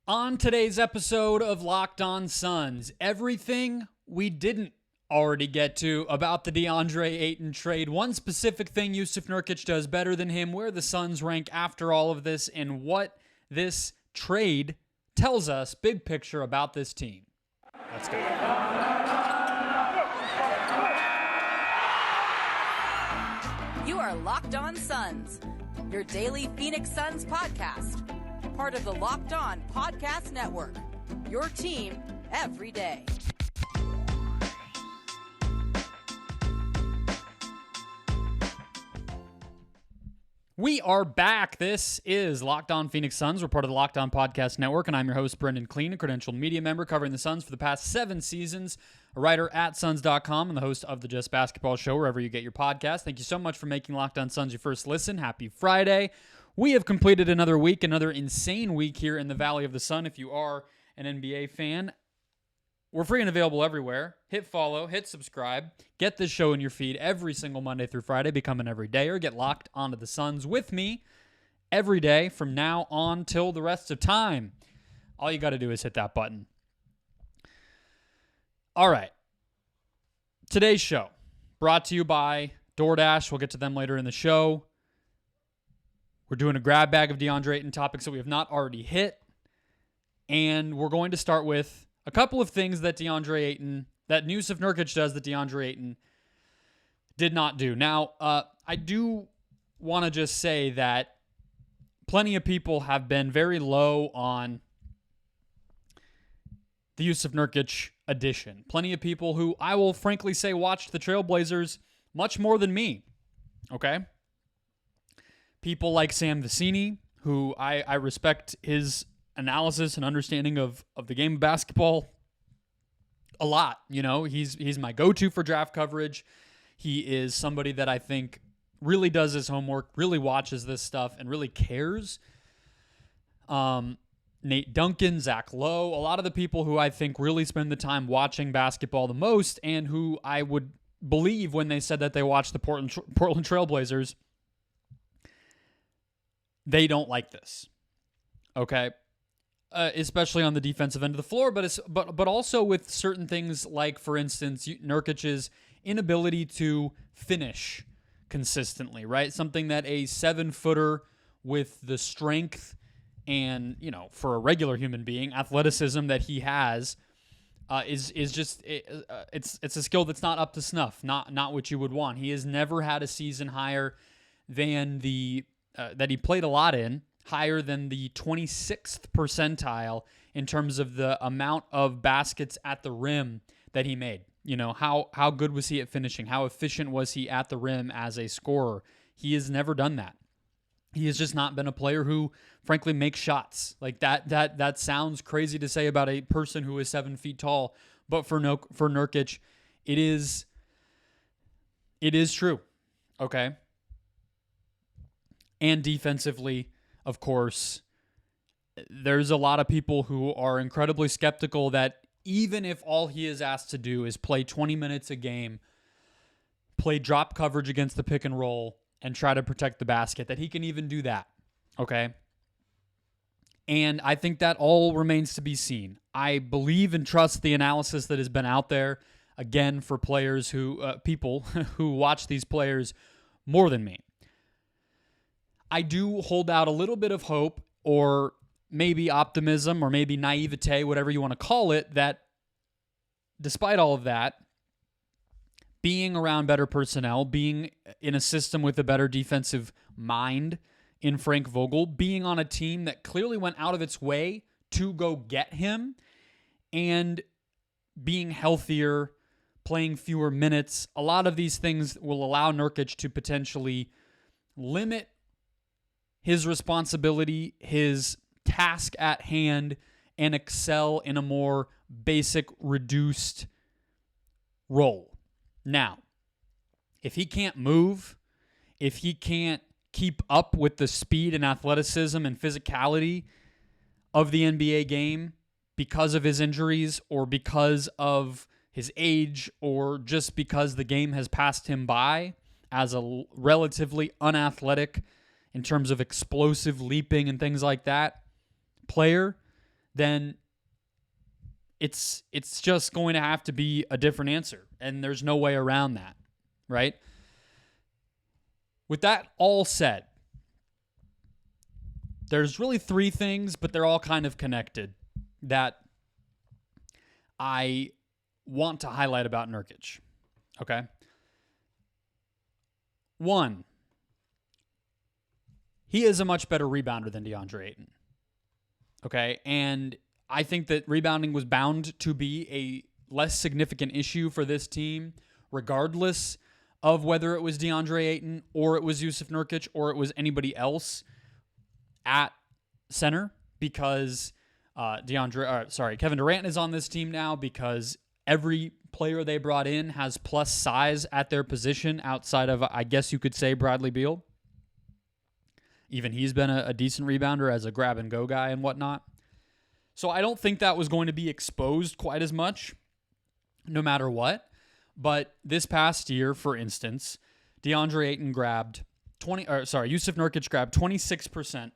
On today's episode of Locked On Suns, everything we didn't already get to about the Deandre Ayton trade, one specific thing Jusuf Nurkic does better than him, where the Suns rank after all of this, and what this trade tells us, big picture, about this team. Let's go. You are Locked On Suns, your daily Phoenix Suns podcast. Part of the Locked On Podcast Network, your team every day. We are back. This is Locked On Phoenix Suns. We're part of the Locked On Podcast Network, and I'm your host, Brendon Kleen, a credentialed media member covering the Suns for the past 7 seasons, a writer at Suns.com, and the host of the Just Basketball Show, wherever you get your podcast. Thank you so much for making Locked On Suns your first listen. Happy Friday. We have completed another week, another insane week here in the Valley of the Sun. If you are an NBA fan, we're free and available everywhere. Hit follow, hit subscribe, get this show in your feed every single Monday through Friday. Become an everydayer. Get locked onto the Suns with me every day from now on till the rest of time. All you got to do is hit that button. All right. Today's show brought to you by DoorDash. We'll get to them later in the show. We're doing a grab bag of Deandre Ayton topics that we have not already hit. And we're going to start with a couple of things that Deandre Ayton, that Jusuf Nurkic does that Deandre Ayton did not do. Now, I do want to just say that plenty of people have been very low on the Jusuf Nurkic addition. Plenty of people who I will frankly say watched the Trailblazers much more than me. Okay? People like Sam Vecini, who I respect his analysis and understanding of the game of basketball a lot. You know, he's my go-to for draft coverage. He is somebody that I think really does his homework, really watches this stuff, and really cares. Nate Duncan, Zach Lowe, a lot of the people who I think really spend the time watching basketball the most, and who I would believe when they said that they watched the Portland Trailblazers, they don't like this, okay? Especially on the defensive end of the floor, but also with certain things like, for instance, Nurkic's inability to finish consistently, right? Something that a 7-footer with the strength and, you know, for a regular human being, athleticism that he has is just it's a skill that's not up to snuff, not what you would want. He has never had a season higher than the that he played a lot in, higher than the 26th percentile in terms of the amount of baskets at the rim that he made. You know, how good was he at finishing? How efficient was he at the rim as a scorer? He has never done that. He has just not been a player who, frankly, makes shots. Like that sounds crazy to say about a person who is 7 feet tall, but for Nurkic, it is true. Okay. And defensively, of course, there's a lot of people who are incredibly skeptical that even if all he is asked to do is play 20 minutes a game, play drop coverage against the pick and roll, and try to protect the basket, that he can even do that, okay? And I think that all remains to be seen. I believe and trust the analysis that has been out there, again, for players people who watch these players more than me. I do hold out a little bit of hope, or maybe optimism, or maybe naivete, whatever you want to call it, that despite all of that, being around better personnel, being in a system with a better defensive mind in Frank Vogel, being on a team that clearly went out of its way to go get him, and being healthier, playing fewer minutes, a lot of these things will allow Nurkic to potentially limit his responsibility, his task at hand, and excel in a more basic, reduced role. Now, if he can't move, if he can't keep up with the speed and athleticism and physicality of the NBA game because of his injuries, or because of his age, or just because the game has passed him by as a relatively unathletic in terms of explosive leaping and things like that player, then it's just going to have to be a different answer, and there's no way around that, right? With that all said, there's really three things, but they're all kind of connected, that I want to highlight about Nurkic, okay? One, he is a much better rebounder than Deandre Ayton, okay? And I think that rebounding was bound to be a less significant issue for this team, regardless of whether it was Deandre Ayton or it was Jusuf Nurkic or it was anybody else at center, because Kevin Durant is on this team now, because every player they brought in has plus size at their position outside of, I guess you could say, Bradley Beal. Even he's been a decent rebounder as a grab-and-go guy and whatnot. So I don't think that was going to be exposed quite as much, no matter what. But this past year, for instance, Jusuf Nurkic grabbed 26%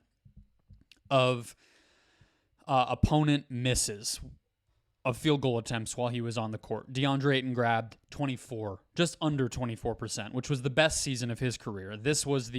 of opponent misses of field goal attempts while he was on the court. Deandre Ayton grabbed 24, just under 24%, which was the best season of his career. This was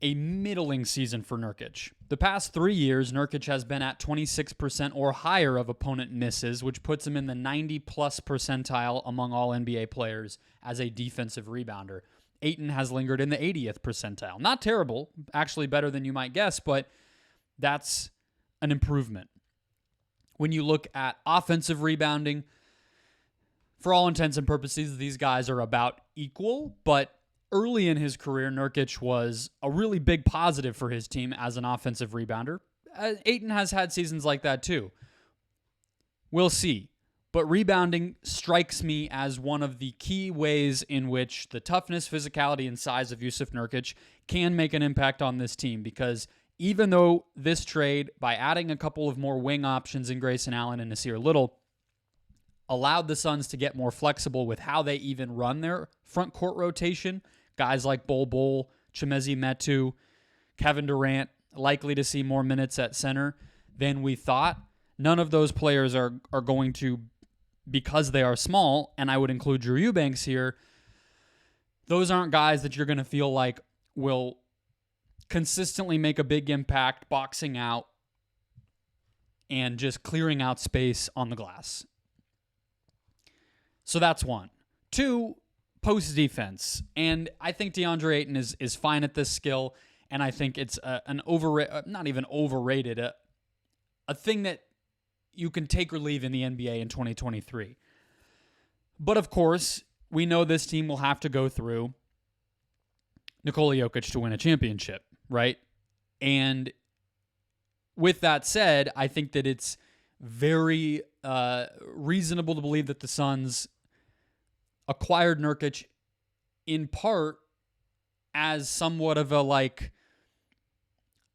a middling season for Nurkic. The past 3 years, Nurkic has been at 26% or higher of opponent misses, which puts him in the 90-plus percentile among all NBA players as a defensive rebounder. Ayton has lingered in the 80th percentile. Not terrible, actually better than you might guess, but that's an improvement. When you look at offensive rebounding, for all intents and purposes, these guys are about equal, but early in his career, Nurkic was a really big positive for his team as an offensive rebounder. Ayton has had seasons like that too. We'll see. But rebounding strikes me as one of the key ways in which the toughness, physicality, and size of Jusuf Nurkic can make an impact on this team, because even though this trade, by adding a couple of more wing options in Grayson Allen and Nasir Little, allowed the Suns to get more flexible with how they even run their front court rotation, guys like Bol, Chimezie Metu, Kevin Durant, likely to see more minutes at center than we thought. None of those players are going to, because they are small, and I would include Drew Eubanks here, those aren't guys that you're going to feel like will consistently make a big impact boxing out and just clearing out space on the glass. So that's one. Two, post defense. And I think Deandre Ayton is fine at this skill, and I think it's not even overrated, a thing that you can take or leave in the NBA in 2023. But of course, we know this team will have to go through Nikola Jokic to win a championship, right? And with that said, I think that it's very reasonable to believe that the Suns acquired Nurkic in part as somewhat of a,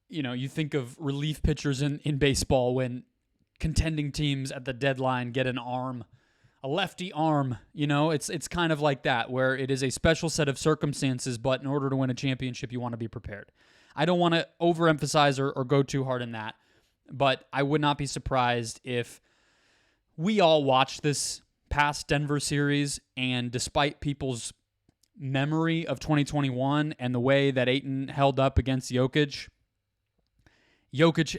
you think of relief pitchers in baseball when contending teams at the deadline get a lefty arm, it's kind of like that, where it is a special set of circumstances, but in order to win a championship, you want to be prepared. I don't want to overemphasize or go too hard in that, but I would not be surprised if we all watched this past Denver series, and despite people's memory of 2021 and the way that Ayton held up against Jokic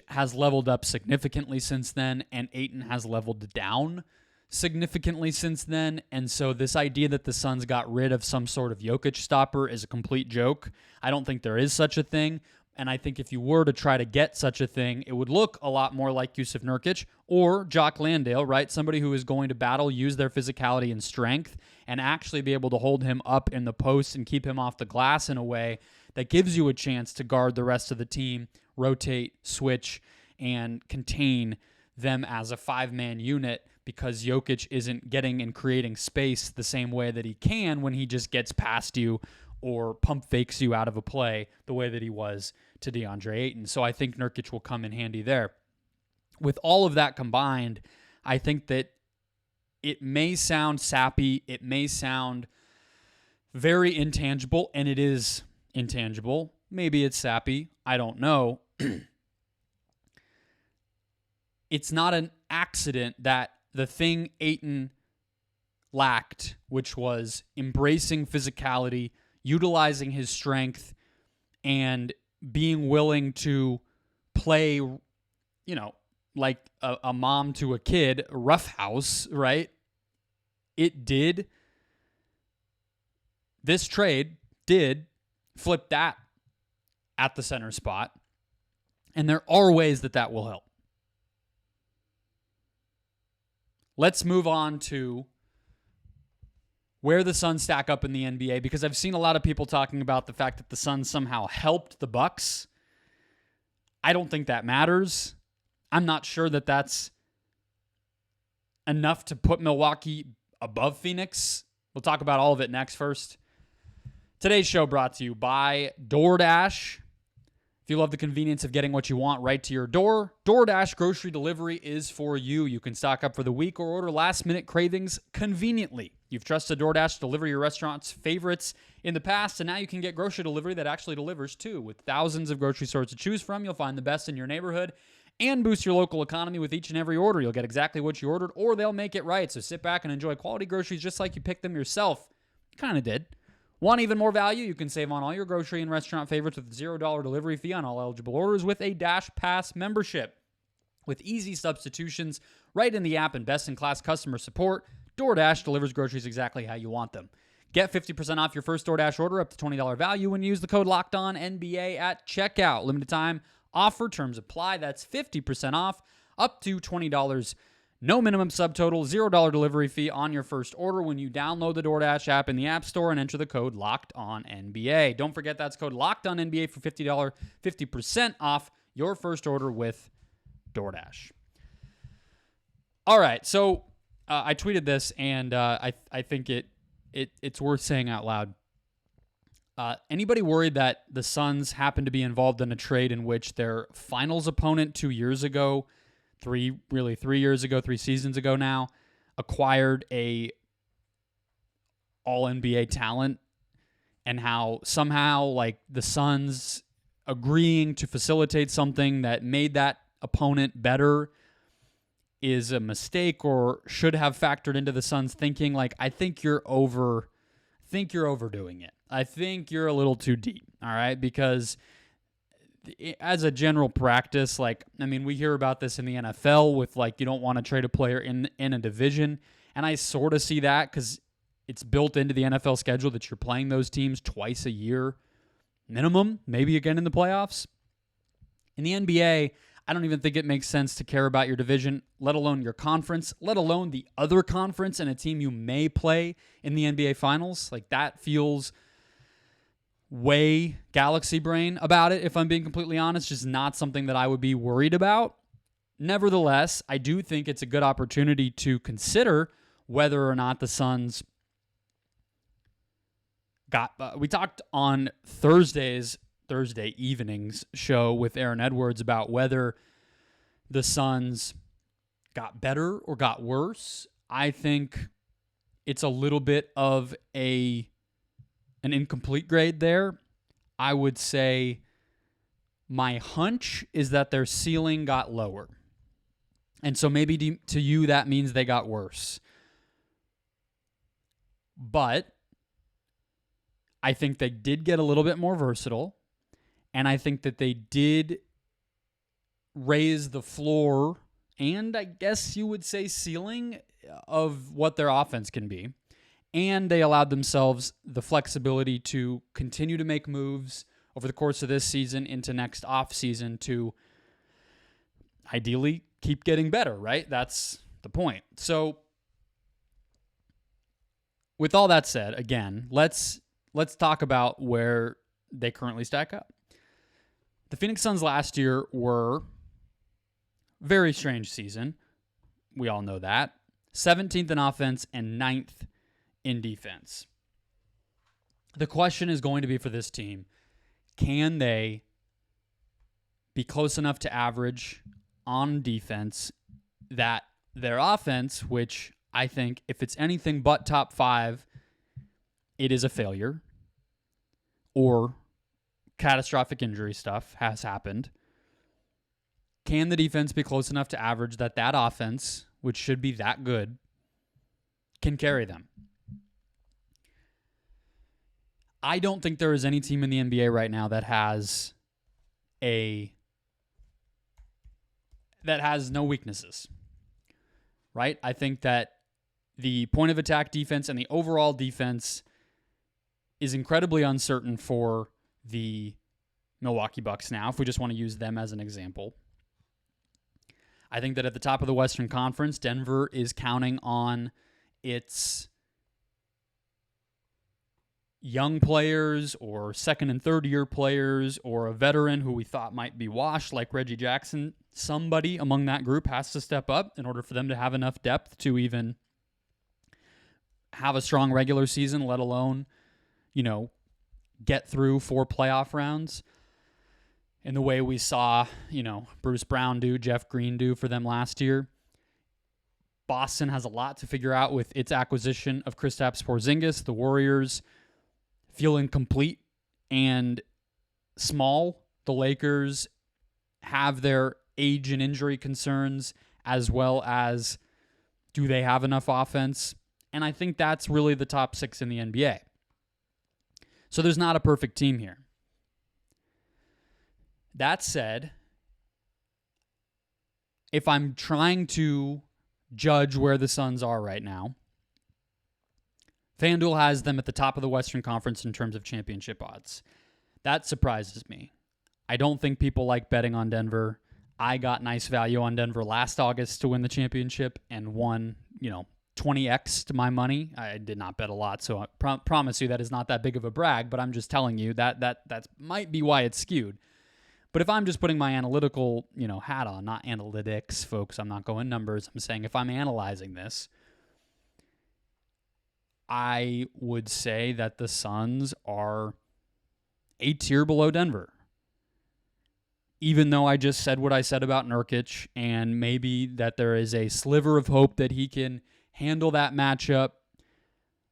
has leveled up significantly since then, and Ayton has leveled down significantly since then. And so this idea that the Suns got rid of some sort of Jokic stopper is a complete joke. I don't think there is such a thing. And I think if you were to try to get such a thing, it would look a lot more like Jusuf Nurkic or Jock Landale, right? Somebody who is going to battle, use their physicality and strength, and actually be able to hold him up in the post and keep him off the glass in a way that gives you a chance to guard the rest of the team, rotate, switch, and contain them as a five-man unit, because Jokic isn't getting and creating space the same way that he can when he just gets past you or pump fakes you out of a play the way that he was to Deandre Ayton. So I think Nurkic will come in handy there. With all of that combined, I think that it may sound sappy, it may sound very intangible, and it is intangible. Maybe it's sappy, I don't know. it's not an accident that the thing Ayton lacked, which was embracing physicality, utilizing his strength, and being willing to play, like a mom to a kid, roughhouse, right? This trade did flip that at the center spot. And there are ways that will help. Let's move on to where the Suns stack up in the NBA, because I've seen a lot of people talking about the fact that the Suns somehow helped the Bucks. I don't think that matters. I'm not sure that that's enough to put Milwaukee above Phoenix. We'll talk about all of it next. First, today's show brought to you by DoorDash. If you love the convenience of getting what you want right to your door, DoorDash grocery delivery is for you. You can stock up for the week or order last-minute cravings conveniently. You've trusted DoorDash to deliver your restaurant's favorites in the past, and now you can get grocery delivery that actually delivers too. With thousands of grocery stores to choose from, you'll find the best in your neighborhood and boost your local economy with each and every order. You'll get exactly what you ordered, or they'll make it right. So sit back and enjoy quality groceries just like you picked them yourself. You kind of did. Want even more value? You can save on all your grocery and restaurant favorites with a $0 delivery fee on all eligible orders with a Dash Pass membership. With easy substitutions right in the app and best-in-class customer support, DoorDash delivers groceries exactly how you want them. Get 50% off your first DoorDash order up to $20 value when you use the code LOCKEDONNBA at checkout. Limited time offer, terms apply. That's 50% off up to $20. No minimum subtotal, $0 delivery fee on your first order when you download the DoorDash app in the App Store and enter the code LOCKEDONNBA. Don't forget that's code LOCKEDONNBA for $50% off your first order with DoorDash. All right, so I tweeted this, and I think it's worth saying out loud. Anybody worried that the Suns happened to be involved in a trade in which their finals opponent 2 years ago, 3 seasons ago now, acquired a all-NBA talent, and how somehow like the Suns agreeing to facilitate something that made that opponent better is a mistake or should have factored into the Suns thinking? Like, I think you're overdoing it. I think you're a little too deep, all right? Because as a general practice, we hear about this in the NFL with, you don't want to trade a player in a division. And I sort of see that because it's built into the NFL schedule that you're playing those teams twice a year minimum, maybe again in the playoffs. In the NBA, I don't even think it makes sense to care about your division, let alone your conference, let alone the other conference and a team you may play in the NBA Finals. That feels way galaxy brain about it, if I'm being completely honest. Just not something that I would be worried about. Nevertheless, I do think it's a good opportunity to consider whether or not the Suns we talked on Thursday evening's show with Aaron Edwards about whether the Suns got better or got worse. I think it's a little bit of an incomplete grade there. I would say my hunch is that their ceiling got lower. And so maybe to you that means they got worse. But I think they did get a little bit more versatile. And I think that they did raise the floor and I guess you would say ceiling of what their offense can be. And they allowed themselves the flexibility to continue to make moves over the course of this season into next offseason to ideally keep getting better, right? That's the point. So with all that said, again, let's talk about where they currently stack up. The Phoenix Suns last year were very strange season. We all know that. 17th in offense and 9th in defense. The question is going to be for this team, can they be close enough to average on defense that their offense, which I think if it's anything but top 5, it is a failure or catastrophic injury stuff has happened. can the defense be close enough to average that offense, which should be that good, can carry them? I don't think there is any team in the NBA right now that has no weaknesses, right? I think that the point of attack defense and the overall defense is incredibly uncertain for the Milwaukee Bucks now, if we just want to use them as an example. I think that at the top of the Western Conference, Denver is counting on its young players or second and third year players or a veteran who we thought might be washed like Reggie Jackson. Somebody among that group has to step up in order for them to have enough depth to even have a strong regular season, let alone, get through 4 playoff rounds in the way we saw, Bruce Brown do, Jeff Green do for them last year. Boston has a lot to figure out with its acquisition of Kristaps Porzingis. The Warriors feel incomplete and small. The Lakers have their age and injury concerns, as well as do they have enough offense? And I think that's really the top 6 in the NBA. So there's not a perfect team here. That said, if I'm trying to judge where the Suns are right now, FanDuel has them at the top of the Western Conference in terms of championship odds. That surprises me. I don't think people like betting on Denver. I got nice value on Denver last August to win the championship and won, 20x to my money. I did not bet a lot, so I promise you that is not that big of a brag, but I'm just telling you that might be why it's skewed. But if I'm just putting my analytical, hat on, not analytics, folks, I'm not going numbers. I'm saying if I'm analyzing this, I would say that the Suns are a tier below Denver. Even though I just said what I said about Nurkic, and maybe that there is a sliver of hope that he can handle that matchup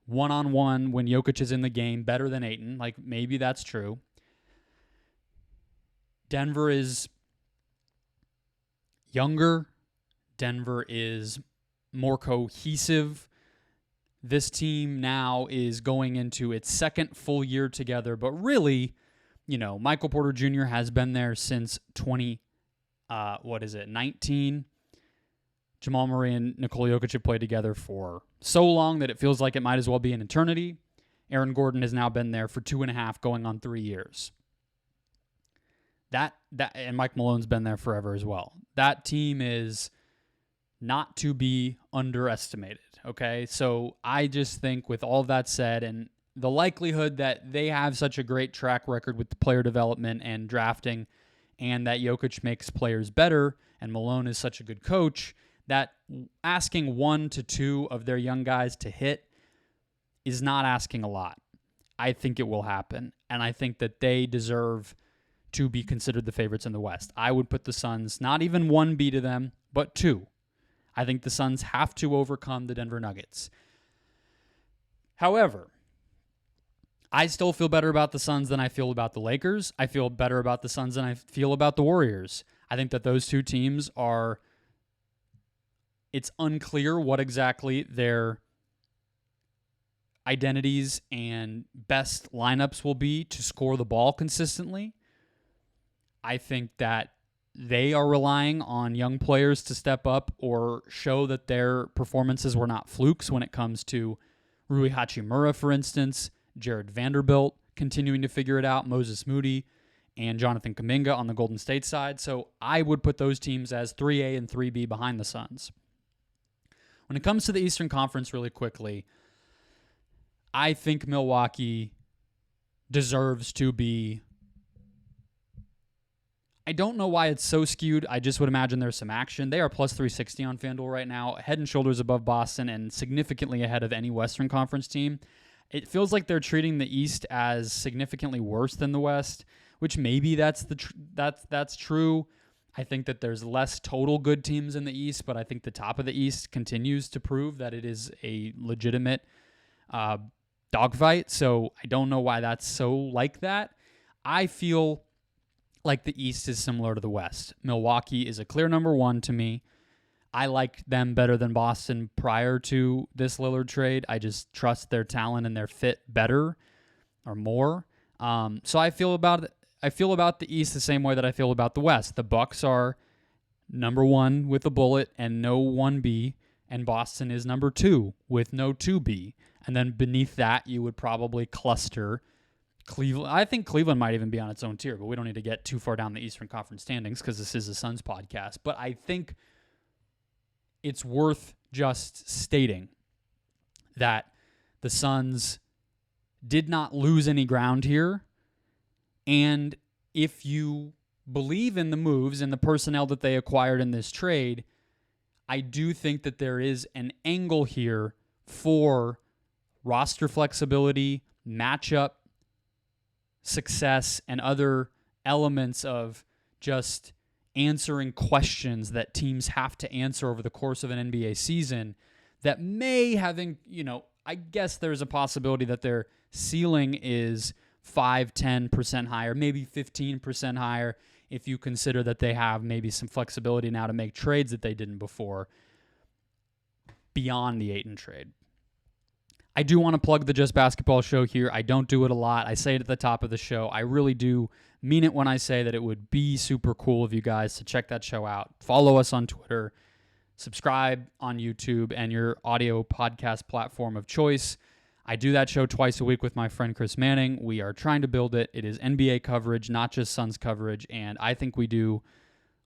one-on-one when Jokic is in the game better than Ayton. Like, maybe that's true. Denver is younger. Denver is more cohesive. This team now is going into its second full year together, but really, Michael Porter Jr. has been there since 19. Jamal Murray and Nikola Jokic have played together for so long that it feels like it might as well be an eternity. Aaron Gordon has now been there for 2.5, going on 3 years. That and Mike Malone's been there forever as well. That team is not to be underestimated, okay? So I just think with all of that said, and the likelihood that they have such a great track record with the player development and drafting, and that Jokic makes players better, and Malone is such a good coach, that asking 1 to 2 of their young guys to hit is not asking a lot. I think it will happen, and I think that they deserve to be considered the favorites in the West. I would put the Suns not even 1B to them, but 2. I think the Suns have to overcome the Denver Nuggets. However, I still feel better about the Suns than I feel about the Lakers. I feel better about the Suns than I feel about the Warriors. I think that those two teams are, it's unclear what exactly their identities and best lineups will be to score the ball consistently. I think that they are relying on young players to step up or show that their performances were not flukes when it comes to Rui Hachimura, for instance, Jared Vanderbilt continuing to figure it out, Moses Moody, and Jonathan Kuminga on the Golden State side. So I would put those teams as 3A and 3B behind the Suns. When it comes to the Eastern Conference, really quickly, I think Milwaukee deserves to be... I don't know why it's so skewed. I just would imagine there's some action. They are plus 360 on FanDuel right now, head and shoulders above Boston and significantly ahead of any Western Conference team. It feels like they're treating the East as significantly worse than the West, which maybe that's true. I think that there's less total good teams in the East, but I think the top of the East continues to prove that it is a legitimate dogfight. So I don't know why that's so like that. I feel like the East is similar to the West. Milwaukee is a clear number one to me. I liked them better than Boston prior to this Lillard trade. I just trust their talent and their fit better or more. So I feel about the East the same way that I feel about the West. The Bucks are number one with a bullet and no 1B, and Boston is number two with no 2B. And then beneath that, you would probably cluster Cleveland. I think Cleveland might even be on its own tier, but we don't need to get too far down the Eastern Conference standings because this is a Suns podcast. But I think it's worth just stating that the Suns did not lose any ground here. And if you believe in the moves and the personnel that they acquired in this trade, I do think that there is an angle here for roster flexibility, matchup success, and other elements of just answering questions that teams have to answer over the course of an NBA season that may I guess there's a possibility that their ceiling is 5-10% higher, maybe 15% higher if you consider that they have maybe some flexibility now to make trades that they didn't before beyond the Ayton trade. I do want to plug the Just Basketball show here. I don't do it a lot. I say it at the top of the show. I really do mean it when I say that it would be super cool of you guys to check that show out. Follow us on Twitter. Subscribe on YouTube and your audio podcast platform of choice. I do that show twice a week with my friend Chris Manning. We are trying to build it. It is NBA coverage, not just Suns coverage, and I think we do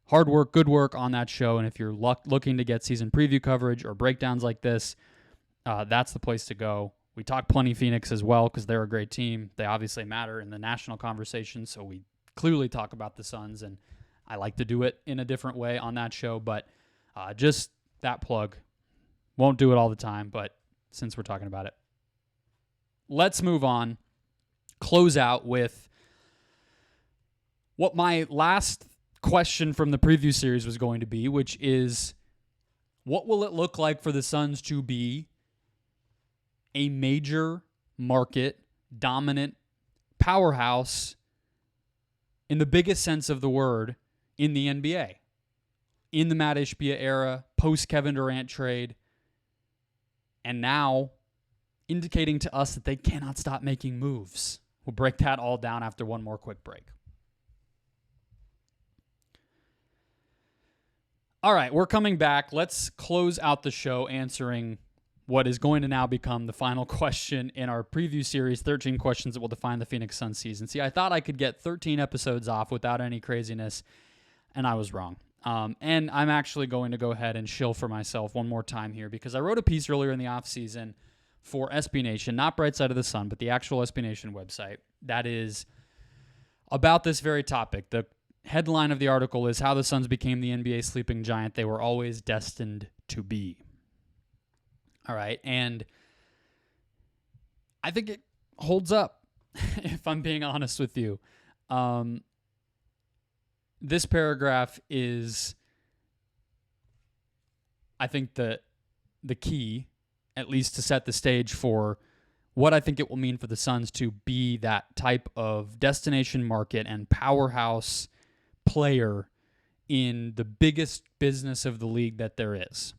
hard work, good work on that show. And if you're looking to get season preview coverage or breakdowns like this, that's the place to go. We talk plenty Phoenix as well because they're a great team. They obviously matter in the national conversation, so we clearly talk about the Suns, and I like to do it in a different way on that show. But just that plug. Won't do it all the time, but since we're talking about it. Let's move on. Close out with what my last question from the preview series was going to be, which is, what will it look like for the Suns to be a major market dominant powerhouse in the biggest sense of the word in the NBA? In the Mat Ishbia era, post Kevin Durant trade, and now indicating to us that they cannot stop making moves. We'll break that all down after one more quick break. All right, we're coming back. Let's close out the show answering what is going to now become the final question in our preview series, 13 questions that will define the Phoenix Suns season. See, I thought I could get 13 episodes off without any craziness, and I was wrong. And I'm actually going to go ahead and shill for myself one more time here because I wrote a piece earlier in the offseason for SB Nation, not Bright Side of the Sun, but the actual SB Nation website, that is about this very topic. The headline of the article is How the Suns Became the NBA Sleeping Giant They Were Always Destined to Be. All right, and I think it holds up, if I'm being honest with you. This paragraph is, I think, the key, at least to set the stage for what I think it will mean for the Suns to be that type of destination market and powerhouse player in the biggest business of the league that there is.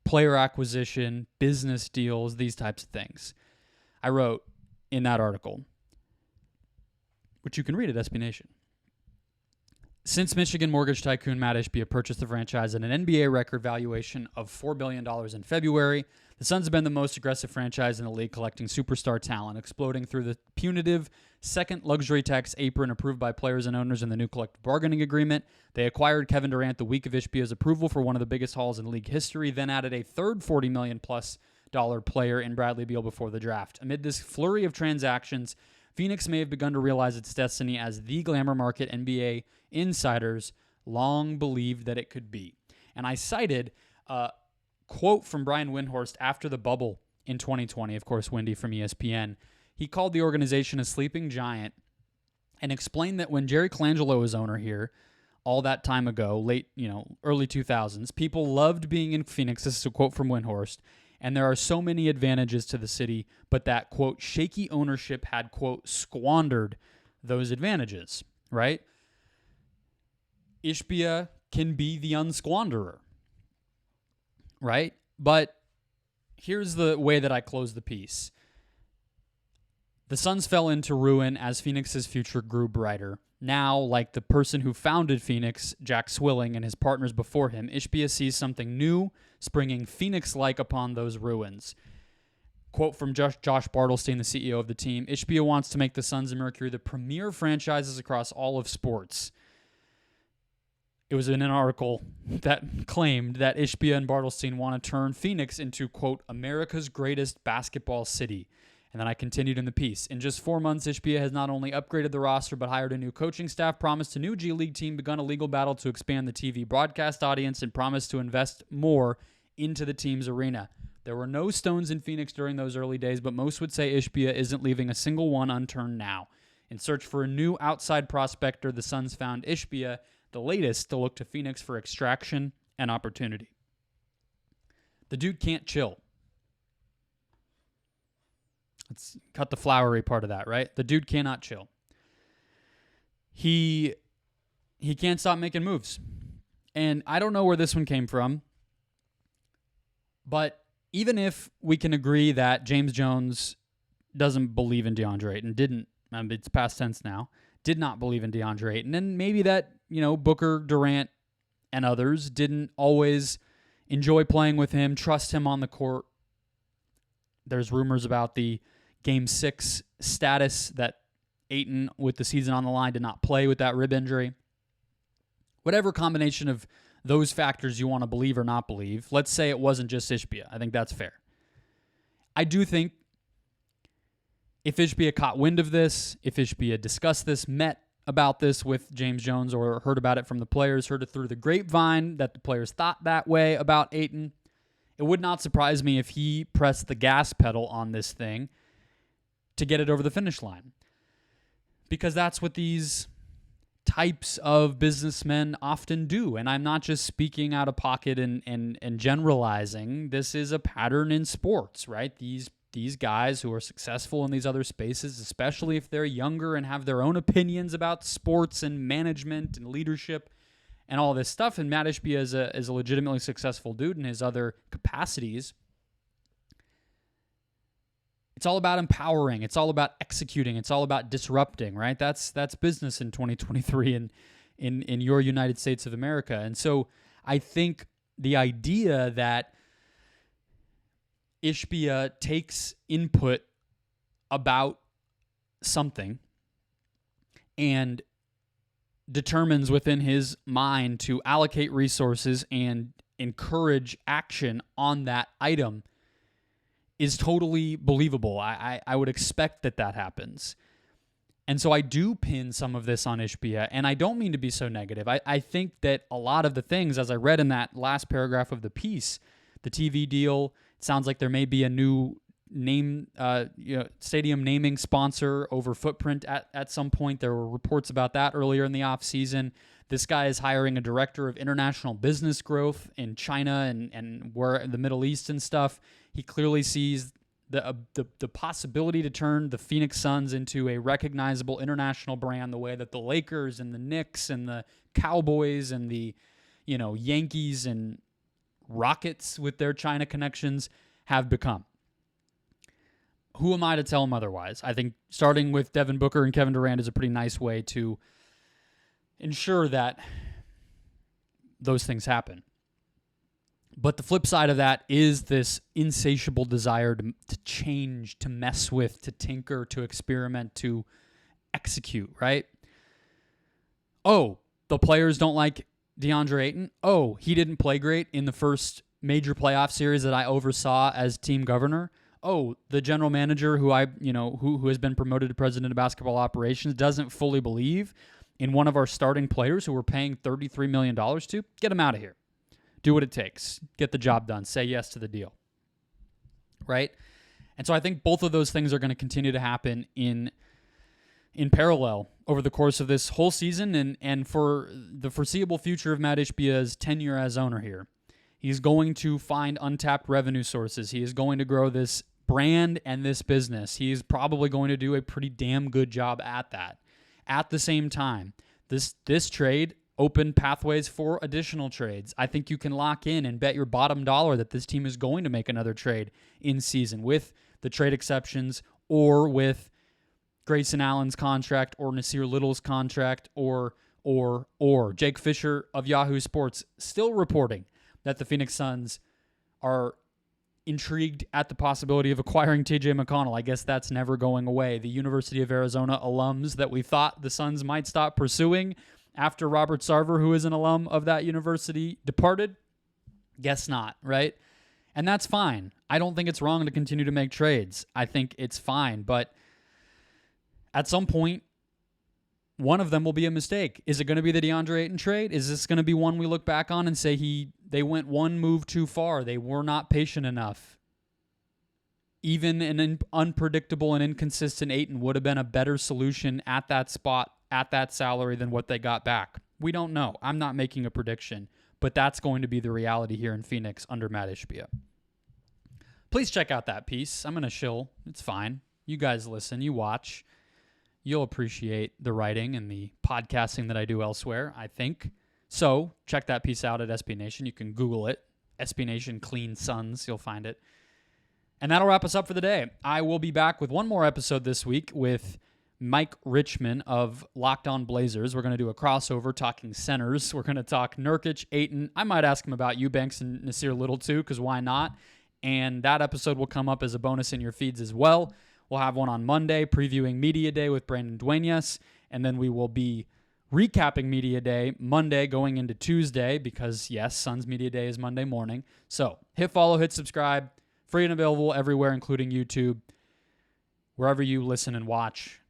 Player acquisition, business deals, these types of things. I wrote in that article, which you can read at SB Nation. Since Michigan mortgage tycoon Mat Ishbia purchased the franchise at an NBA record valuation of $4 billion in February, the Suns have been the most aggressive franchise in the league, collecting superstar talent, exploding through the punitive second luxury tax apron approved by players and owners in the new collective bargaining agreement. They acquired Kevin Durant the week of Ishbia's approval for one of the biggest hauls in league history, then added a third $40 million plus player in Bradley Beal before the draft. Amid this flurry of transactions, Phoenix may have begun to realize its destiny as the glamour market NBA insiders long believed that it could be. And I cited a quote from Brian Windhorst after the bubble in 2020, of course, Windy from ESPN. He called the organization a sleeping giant and explained that when Jerry Colangelo was owner here all that time ago, early 2000s, people loved being in Phoenix. This is a quote from Windhorst. And there are so many advantages to the city, but that, quote, shaky ownership had, quote, squandered those advantages, right? Ishbia can be the unsquanderer, right? But here's the way that I close the piece. The Suns fell into ruin as Phoenix's future grew brighter. Now, like the person who founded Phoenix, Jack Swilling, and his partners before him, Ishbia sees something new, springing Phoenix-like upon those ruins. Quote from Josh Bartlestein, the CEO of the team, Ishbia wants to make the Suns and Mercury the premier franchises across all of sports. It was in an article that claimed that Ishbia and Bartlestein want to turn Phoenix into, quote, America's greatest basketball city. And then I continued in the piece. In just 4 months, Ishbia has not only upgraded the roster, but hired a new coaching staff, promised a new G League team, begun a legal battle to expand the TV broadcast audience, and promised to invest more into the team's arena. There were no stones in Phoenix during those early days, but most would say Ishbia isn't leaving a single one unturned now. In search for a new outside prospector, the Suns found Ishbia, the latest to look to Phoenix for extraction and opportunity. The dude can't chill. Let's cut the flowery part of that, right? The dude cannot chill. He can't stop making moves. And I don't know where this one came from, but even if we can agree that James Jones doesn't believe in Deandre Ayton, it's past tense now, did not believe in Deandre Ayton, and maybe that, Booker, Durant, and others didn't always enjoy playing with him, trust him on the court. There's rumors about the Game 6 status that Ayton, with the season on the line, did not play with that rib injury. Whatever combination of those factors you want to believe or not believe, let's say it wasn't just Ishbia. I think that's fair. I do think if Ishbia caught wind of this, if Ishbia discussed this, met about this with James Jones, or heard about it from the players, heard it through the grapevine that the players thought that way about Ayton, it would not surprise me if he pressed the gas pedal on this thing to get it over the finish line. Because that's what these types of businessmen often do. And I'm not just speaking out of pocket and generalizing. This is a pattern in sports, right? These guys who are successful in these other spaces, especially if they're younger and have their own opinions about sports and management and leadership and all this stuff. And Mat Ishbia is a legitimately successful dude in his other capacities. It's all about empowering. It's all about executing. It's all about disrupting, right? That's business in 2023 in your United States of America. And so I think the idea that Ishbia takes input about something and determines within his mind to allocate resources and encourage action on that item is totally believable. I would expect that happens. And so I do pin some of this on Ishbia, and I don't mean to be so negative. I think that a lot of the things, as I read in that last paragraph of the piece, the TV deal, it sounds like there may be a new stadium naming sponsor over Footprint at some point. There were reports about that earlier in the offseason. This guy is hiring a director of international business growth in China and where the Middle East and stuff. He clearly sees the possibility to turn the Phoenix Suns into a recognizable international brand the way that the Lakers and the Knicks and the Cowboys and the Yankees and Rockets with their China connections have become. Who am I to tell him otherwise? I think starting with Devin Booker and Kevin Durant is a pretty nice way to ensure that those things happen. But the flip side of that is this insatiable desire to change, to mess with, to tinker, to experiment, to execute, right? Oh, the players don't like Deandre Ayton. Oh, he didn't play great in the first major playoff series that I oversaw as team governor. Oh, the general manager who who has been promoted to president of basketball operations doesn't fully believe in one of our starting players who we're paying $33 million to. Get him out of here. Do what it takes. Get the job done. Say yes to the deal. Right? And so I think both of those things are going to continue to happen in parallel over the course of this whole season and for the foreseeable future of Mat Ishbia's tenure as owner here. He's going to find untapped revenue sources. He is going to grow this brand and this business. He is probably going to do a pretty damn good job at that. At the same time, this trade open pathways for additional trades. I think you can lock in and bet your bottom dollar that this team is going to make another trade in season with the trade exceptions or with Grayson Allen's contract or Nasir Little's contract or. Jake Fisher of Yahoo Sports still reporting that the Phoenix Suns are intrigued at the possibility of acquiring TJ McConnell. I guess that's never going away. The University of Arizona alums that we thought the Suns might stop pursuing after Robert Sarver, who is an alum of that university, departed. Guess not, right? And that's fine. I don't think it's wrong to continue to make trades. I think it's fine, but at some point, one of them will be a mistake. Is it going to be the Deandre Ayton trade? Is this going to be one we look back on and say they went one move too far? They were not patient enough. Even an unpredictable and inconsistent Ayton would have been a better solution at that spot, at that salary than what they got back. We don't know. I'm not making a prediction, but that's going to be the reality here in Phoenix under Mat Ishbia. Please check out that piece. I'm going to shill. It's fine. You guys listen. You watch. You'll appreciate the writing and the podcasting that I do elsewhere, I think. So check that piece out at SB Nation. You can Google it. SB Nation Clean Suns. You'll find it. And that'll wrap us up for the day. I will be back with one more episode this week with Mike Richman of Locked On Blazers. We're going to do a crossover talking centers. We're going to talk Nurkic, Ayton. I might ask him about Eubanks and Nasir Little too, because why not? And that episode will come up as a bonus in your feeds as well. We'll have one on Monday previewing Media Day with Brendon Kleen, and then we will be recapping Media Day Monday going into Tuesday because, yes, Suns Media Day is Monday morning. So hit follow, hit subscribe. Free and available everywhere, including YouTube. Wherever you listen and watch,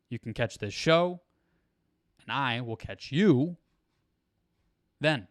you can catch this show, and I will catch you then.